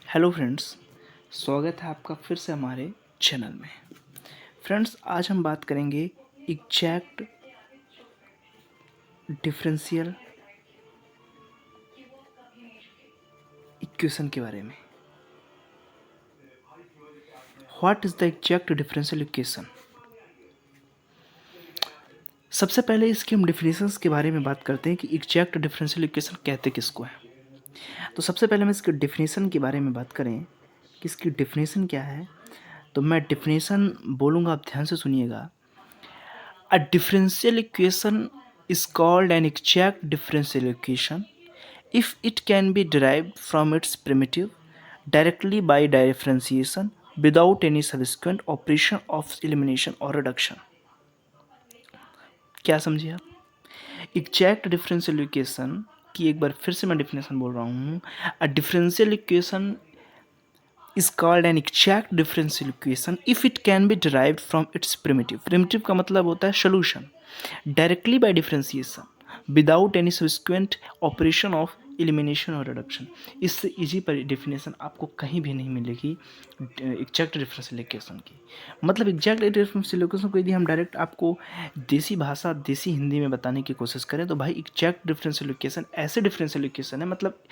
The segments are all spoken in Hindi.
हेलो फ्रेंड्स, स्वागत है आपका फिर से हमारे चैनल में। फ्रेंड्स, आज हम बात करेंगे एग्जैक्ट डिफरेंशियल इक्वेशन के बारे में। What is the exact differential equation? सबसे पहले इसके हम डिफिनेशंस के बारे में बात करते हैं कि एग्जैक्ट डिफरेंशियल इक्वेशन कहते किसको है। तो सबसे पहले हम इसके डिफिनेशन के बारे में बात करें कि इसकी डिफिनेशन क्या है। तो मैं डिफिनेशन बोलूँगा, आप ध्यान से सुनिएगा। A differential equation is called an exact differential equation if it can be derived from its primitive directly by differentiation without any subsequent operation of elimination or reduction। क्या समझिए आप? एग्जैक्ट डिफरेंशियल इक्वेशन की एक बार फिर से मैं डिफिनेशन बोल रहा हूँ। A differential equation is called an exact differential equation if it can be derived from its primitive। primitive का मतलब होता है solution directly by differentiation without any subsequent operation of elimination और reduction। इससे इजी पर डिफिनेशन आपको कहीं भी नहीं मिलेगी एग्जैक्ट डिफरेंशियल इक्वेशन की। मतलब एग्जैक्ट डिफरेंशियल इक्वेशन को यदि हम डायरेक्ट आपको देसी भाषा देसी हिंदी में बताने की कोशिश करें तो भाई एग्जैक्ट डिफरेंशियल इक्वेशन ऐसे डिफरेंशियल इक्वेशन है मतलब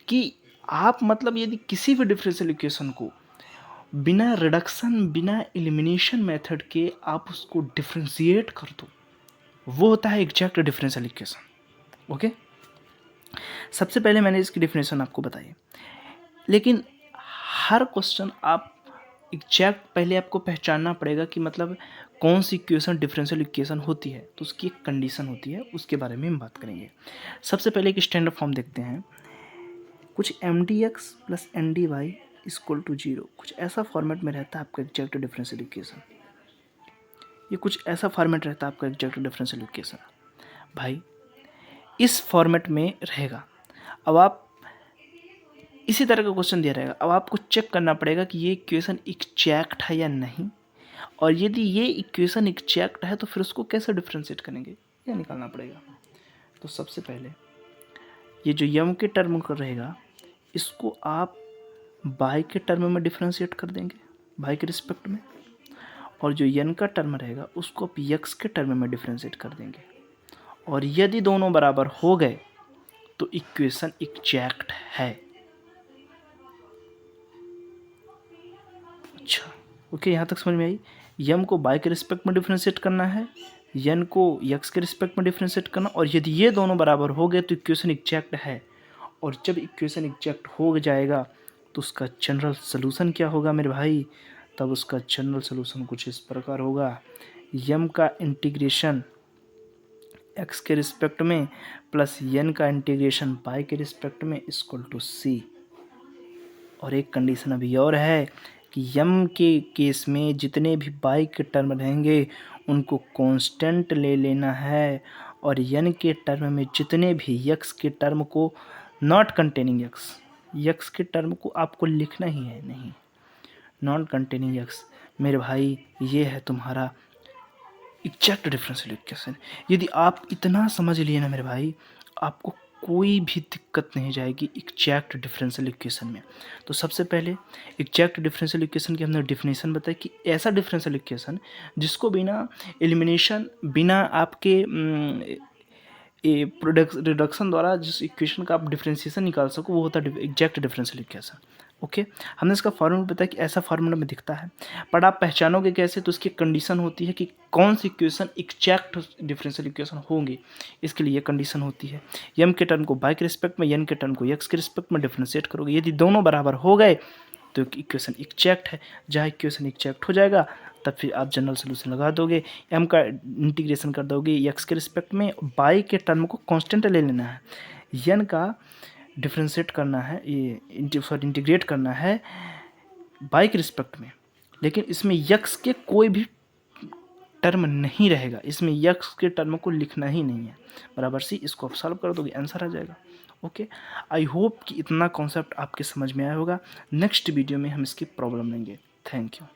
कि आप मतलब यदि किसी भी डिफरेंशियल इक्वेशन को बिना रिडक्शन बिना एलिमिनेशन मेथड के आप उसको डिफरेंशिएट कर दो, वो होता है एग्जैक्ट डिफरेंशियल इक्वेशन। ओके, सबसे पहले मैंने इसकी डिफिनेशन आपको बताई, लेकिन हर क्वेश्चन आप एग्जैक्ट पहले आपको पहचानना पड़ेगा कि मतलब कौन सी इक्वेशन डिफरेंशियल इक्वेशन होती है, तो उसकी एक कंडीशन होती है, उसके बारे में हम बात करेंगे। सबसे पहले एक स्टैंडर्ड फॉर्म देखते हैं। कुछ M D X plus N D Y equal to 0, कुछ ऐसा फॉर्मेट में रहता है आपका एग्जैक्ट डिफरेंशियल इक्वेशन। ये कुछ ऐसा फॉर्मेट रहता है आपका एग्जैक्ट डिफरेंशियल इक्वेशन। भाई इस फॉर्मेट में रहेगा। अब आप इसी तरह का क्वेश्चन दिया रहेगा, अब आपको चेक करना पड़ेगा कि ये इक्वेशन एग्जैक्ट है या नहीं, और यदि ये इक्वेशन एग्जैक्ट है तो फिर उसको कैसे डिफरेंशिएट करेंगे, ये निकालना पड़ेगा। तो सबसे पहले ये जो यम के टर्म का रहेगा इसको आप बाई के टर्म में डिफरेंशिएट कर देंगे, बाई के रिस्पेक्ट में, और जो यन का टर्म रहेगा उसको आप यक्स के टर्म में डिफरेंशिएट कर देंगे, और यदि दोनों बराबर हो गए तो इक्वेशन एग्जैक्ट है। अच्छा, ओके, यहाँ तक समझ में आई। यम को बाई के रिस्पेक्ट में डिफरेंशिएट करना है, यन को यक्स के रिस्पेक्ट में डिफरेंशिएट करना, और यदि ये दोनों बराबर हो गए तो इक्वेशन एग्जैक्ट है। और जब इक्वेशन एग्जैक्ट हो जाएगा तो उसका जनरल सलूशन क्या होगा मेरे भाई? तब उसका जनरल सलूशन कुछ इस प्रकार होगा। यम का इंटीग्रेशन एक्स के रिस्पेक्ट में प्लस यन का इंटीग्रेशन पाई के रिस्पेक्ट में इक्वल टू सी। और एक कंडीशन अभी और है कि यम के केस में जितने भी बाई के टर्म रहेंगे उनको कांस्टेंट ले लेना है, और यन के टर्म में जितने भी यक्स के टर्म को नॉट कंटेनिंग यक्स के टर्म को आपको लिखना ही है नहीं, नॉट कंटेनिंग यक्स। मेरे भाई ये है तुम्हारा एग्जैक्ट डिफरेंशियल इक्वेशन। यदि आप इतना समझ लिए ना मेरे भाई, आपको कोई भी दिक्कत नहीं जाएगी एग्जैक्ट डिफरेंशियल इक्वेशन में। तो सबसे पहले एग्जैक्ट डिफरेंशियल इक्वेशन की हमने डिफिनेशन बताई कि ऐसा डिफरेंशियल इक्वेशन जिसको बिना एलिमिनेशन बिना आपके रिडक्शन द्वारा जिस इक्वेशन का आप डिफरेंशिएशन निकाल सको वो होता है एग्जैक्ट डिफरेंशियल इक्वेशन। ओके, हमने इसका फॉर्मूला बताया कि ऐसा फॉर्मूला में दिखता है, पर आप पहचानोगे कैसे? तो इसकी कंडीशन होती है कि कौन सी इक्वेशन एग्जैक्ट डिफरेंशियल इक्वेशन होंगी। इसके लिए ये कंडीशन होती है, यम के टर्म को बाई के रिस्पेक्ट में, यन के टर्म को यक्स के रिस्पेक्ट में डिफरेंशिएट करोगे, यदि दोनों बराबर हो गए तो इक्वेशन एग्जैक्ट है। जहाँ इक्वेशन एग्जैक्ट हो जाएगा तब फिर आप जनरल सोल्यूशन लगा दोगे, एम का इंटीग्रेशन कर दोगे यक्स के रिस्पेक्ट में, बाई के टर्म को कांस्टेंट ले लेना है, यन का डिफरेंशिएट करना है, ये इंटीग्रेट करना है बाई के रिस्पेक्ट में, लेकिन इसमें यक्स के कोई भी टर्म नहीं रहेगा, इसमें यक्स के टर्म को लिखना ही नहीं है, बराबर सी। इसको आप सॉल्व कर दोगे, आंसर आ जाएगा। ओके, आई होप कि इतना कॉन्सेप्ट आपके समझ में आया होगा। नेक्स्ट वीडियो में हम इसकी प्रॉब्लम लेंगे। Thank you.